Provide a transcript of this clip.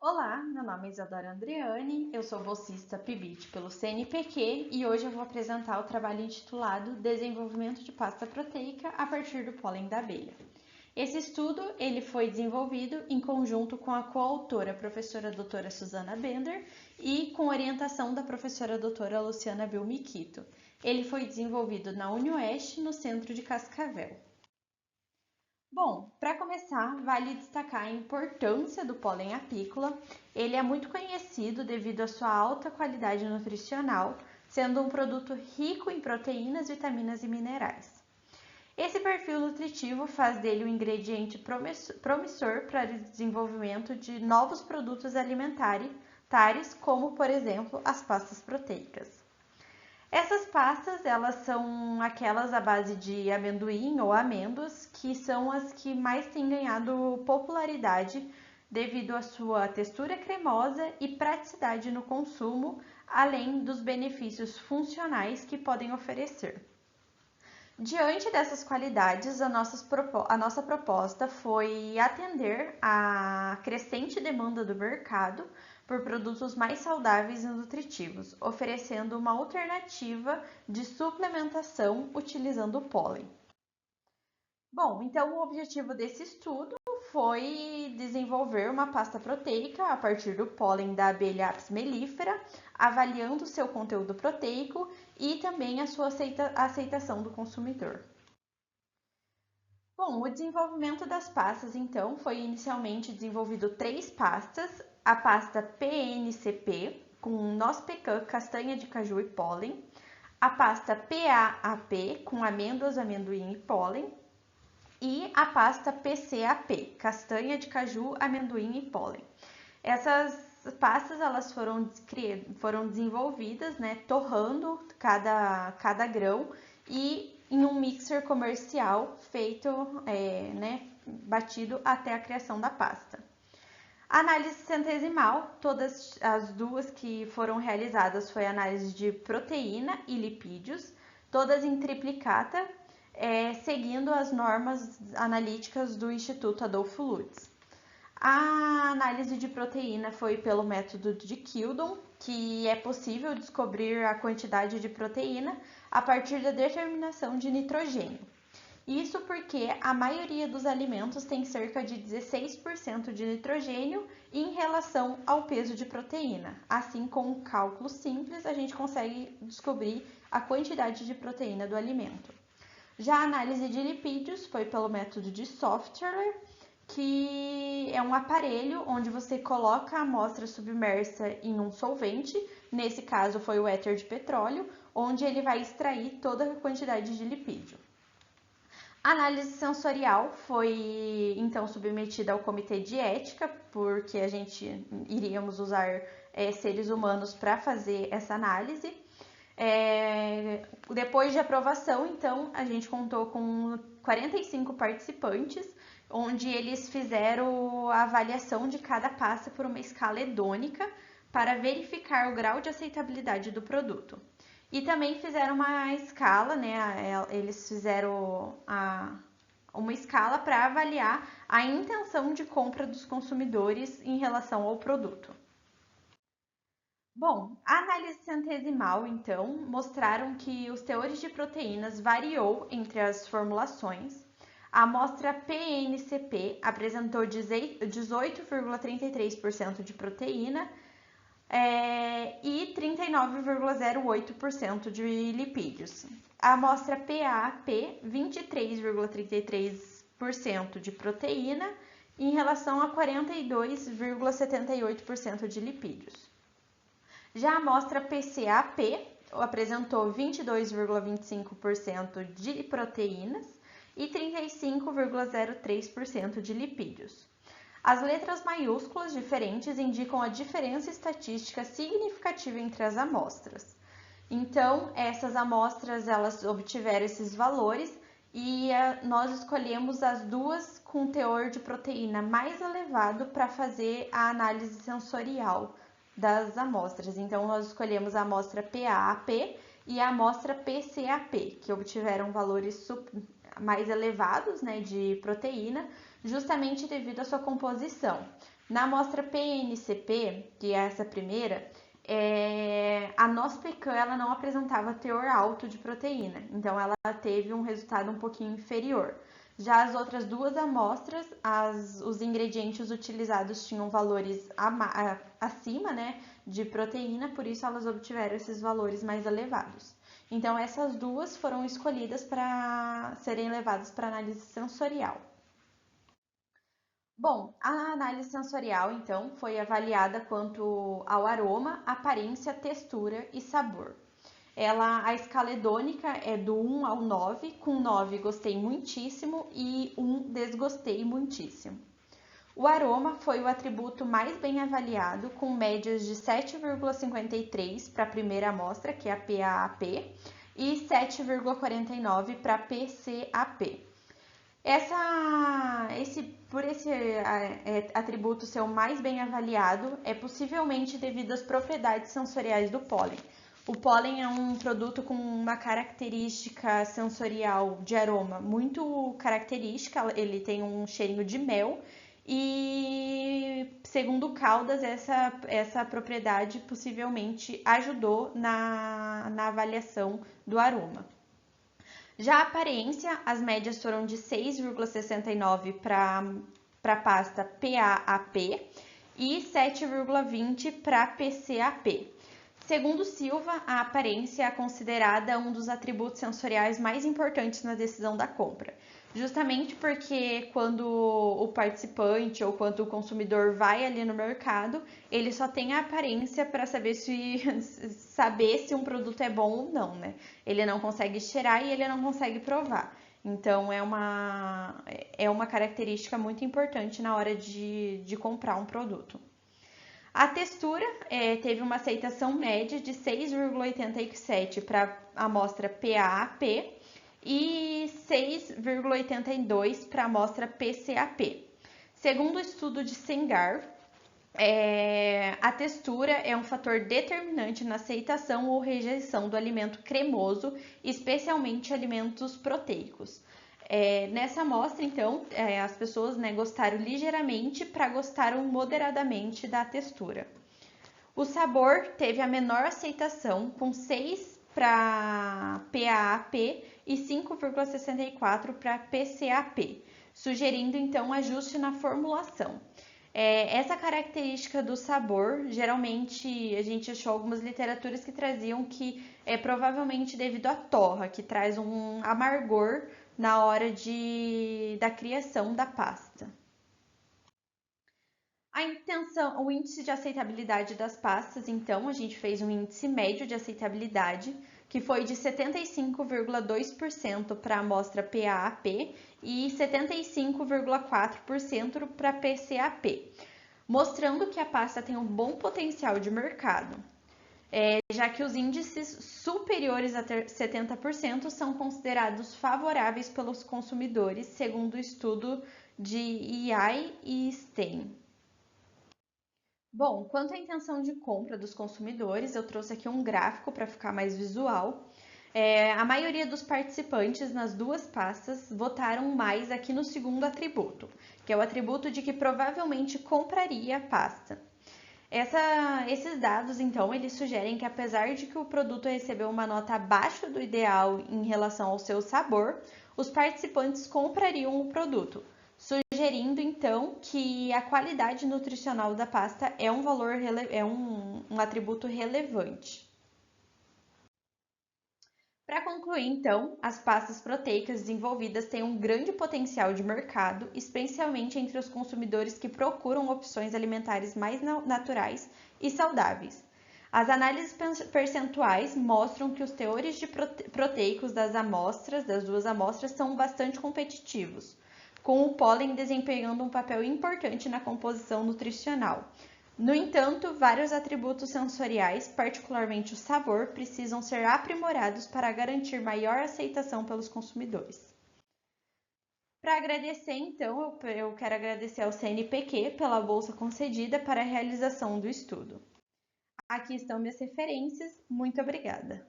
Olá, meu nome é Isadora Andreani, eu sou bolsista PIBIT pelo CNPq e hoje eu vou apresentar o trabalho intitulado Desenvolvimento de pasta proteica a partir do pólen da abelha. Esse estudo ele foi desenvolvido em conjunto com a coautora, a professora doutora Susana Bender, e com orientação da professora doutora Luciana Belmiquito. Ele foi desenvolvido na UniOeste, no centro de Cascavel. Bom, para começar, vale destacar a importância do pólen apícola. Ele é muito conhecido devido à sua alta qualidade nutricional, sendo um produto rico em proteínas, vitaminas e minerais. Esse perfil nutritivo faz dele um ingrediente promissor para o desenvolvimento de novos produtos alimentares, como, por exemplo, as pastas proteicas. Essas pastas, elas são aquelas à base de amendoim ou amêndoas, que são as que mais têm ganhado popularidade devido à sua textura cremosa e praticidade no consumo, além dos benefícios funcionais que podem oferecer. Diante dessas qualidades, a nossa proposta foi atender à crescente demanda do mercado por produtos mais saudáveis e nutritivos, oferecendo uma alternativa de suplementação utilizando o pólen. Bom, então o objetivo desse estudo foi desenvolver uma pasta proteica a partir do pólen da abelha Apis mellifera, avaliando seu conteúdo proteico e também a sua aceitação do consumidor. Bom, o desenvolvimento das pastas, então, foi inicialmente desenvolvido três pastas: a pasta PNCP, com noz pecan, castanha de caju e pólen, a pasta PAAP, com amêndoas, amendoim e pólen, e a pasta PCAP, castanha de caju, amendoim e pólen. Essas pastas elas foram desenvolvidas, né, torrando cada grão e em um mixer comercial feito, batido até a criação da pasta. A análise centesimal, todas as duas que foram realizadas foi análise de proteína e lipídios, todas em triplicata, seguindo as normas analíticas do Instituto Adolfo Lutz. A análise de proteína foi pelo método de Kildon, que é possível descobrir a quantidade de proteína a partir da determinação de nitrogênio. Isso porque a maioria dos alimentos tem cerca de 16% de nitrogênio em relação ao peso de proteína. Assim, com um cálculo simples, a gente consegue descobrir a quantidade de proteína do alimento. Já a análise de lipídios foi pelo método de Software, que é um aparelho onde você coloca a amostra submersa em um solvente, nesse caso foi o éter de petróleo, onde ele vai extrair toda a quantidade de lipídio. A análise sensorial foi então submetida ao comitê de ética, porque a gente iríamos usar seres humanos para fazer essa análise. Depois de aprovação, então, a gente contou com 45 participantes, onde eles fizeram a avaliação de cada pasta por uma escala hedônica para verificar o grau de aceitabilidade do produto. E também fizeram uma escala, né? Eles fizeram uma escala para avaliar a intenção de compra dos consumidores em relação ao produto. Bom, a análise centesimal, então, mostraram que os teores de proteínas variou entre as formulações. A amostra PNCP apresentou 18,33% de proteína e 39,08% de lipídios. A amostra PAP, 23,33% de proteína em relação a 42,78% de lipídios. Já a amostra PCAP apresentou 22,25% de proteínas e 35,03% de lipídios. As letras maiúsculas diferentes indicam a diferença estatística significativa entre as amostras. Então, essas amostras elas obtiveram esses valores e nós escolhemos as duas com teor de proteína mais elevado para fazer a análise sensorial das amostras. Então, nós escolhemos a amostra PAAP e a amostra PCAP, que obtiveram valores mais elevados, né, de proteína, justamente devido à sua composição. Na amostra PNCP, que é essa primeira, a noz pecan ela não apresentava teor alto de proteína, então ela teve um resultado um pouquinho inferior. Já as outras duas amostras, os ingredientes utilizados tinham valores acima, né, de proteína, por isso elas obtiveram esses valores mais elevados. Então essas duas foram escolhidas para serem levadas para análise sensorial. Bom, a análise sensorial, então, foi avaliada quanto ao aroma, aparência, textura e sabor. A escala hedônica é do 1 ao 9, com 9 gostei muitíssimo e 1 desgostei muitíssimo. O aroma foi o atributo mais bem avaliado, com médias de 7,53 para a primeira amostra, que é a PAAP, e 7,49 para a PCAP. Por esse atributo ser o mais bem avaliado, é possivelmente devido às propriedades sensoriais do pólen. O pólen é um produto com uma característica sensorial de aroma muito característica, ele tem um cheirinho de mel e, segundo Caldas, essa propriedade possivelmente ajudou na avaliação do aroma. Já a aparência, as médias foram de 6,69 para a pasta PAAP e 7,20 para PCAP. Segundo Silva, a aparência é considerada um dos atributos sensoriais mais importantes na decisão da compra, justamente porque quando o participante ou quando o consumidor vai ali no mercado, ele só tem a aparência para saber se um produto é bom ou não, né? Ele não consegue cheirar e ele não consegue provar. Então, é uma característica muito importante na hora de comprar um produto. A textura teve uma aceitação média de 6,87 para a amostra PAAP e 6,82 para a amostra PCAP. Segundo o estudo de Sengar, a textura é um fator determinante na aceitação ou rejeição do alimento cremoso, especialmente alimentos proteicos. Nessa amostra, então, as pessoas gostaram ligeiramente para gostaram moderadamente da textura. O sabor teve a menor aceitação, com 6 para PAAP e 5,64 para PCAP, sugerindo então ajuste na formulação. Essa característica do sabor, geralmente a gente achou algumas literaturas que traziam que é provavelmente devido à torra, que traz um amargor na hora da criação da pasta. O índice de aceitabilidade das pastas, então, a gente fez um índice médio de aceitabilidade, que foi de 75,2% para a amostra PAAP e 75,4% para a PCAP, mostrando que a pasta tem um bom potencial de mercado, já que os índices superiores a 70% são considerados favoráveis pelos consumidores, segundo o estudo de EY e Stein. Bom, quanto à intenção de compra dos consumidores, eu trouxe aqui um gráfico para ficar mais visual. A maioria dos participantes nas duas pastas votaram mais aqui no segundo atributo, que é o atributo de que provavelmente compraria a pasta. Esses dados, então, eles sugerem que apesar de que o produto recebeu uma nota abaixo do ideal em relação ao seu sabor, os participantes comprariam o produto, sugerindo então que a qualidade nutricional da pasta é um atributo relevante. Para concluir, então, as pastas proteicas desenvolvidas têm um grande potencial de mercado, especialmente entre os consumidores que procuram opções alimentares mais naturais e saudáveis. As análises percentuais mostram que os teores proteicos das duas amostras, são bastante competitivos, com o pólen desempenhando um papel importante na composição nutricional. No entanto, vários atributos sensoriais, particularmente o sabor, precisam ser aprimorados para garantir maior aceitação pelos consumidores. Para agradecer, então, eu quero agradecer ao CNPq pela bolsa concedida para a realização do estudo. Aqui estão minhas referências. Muito obrigada!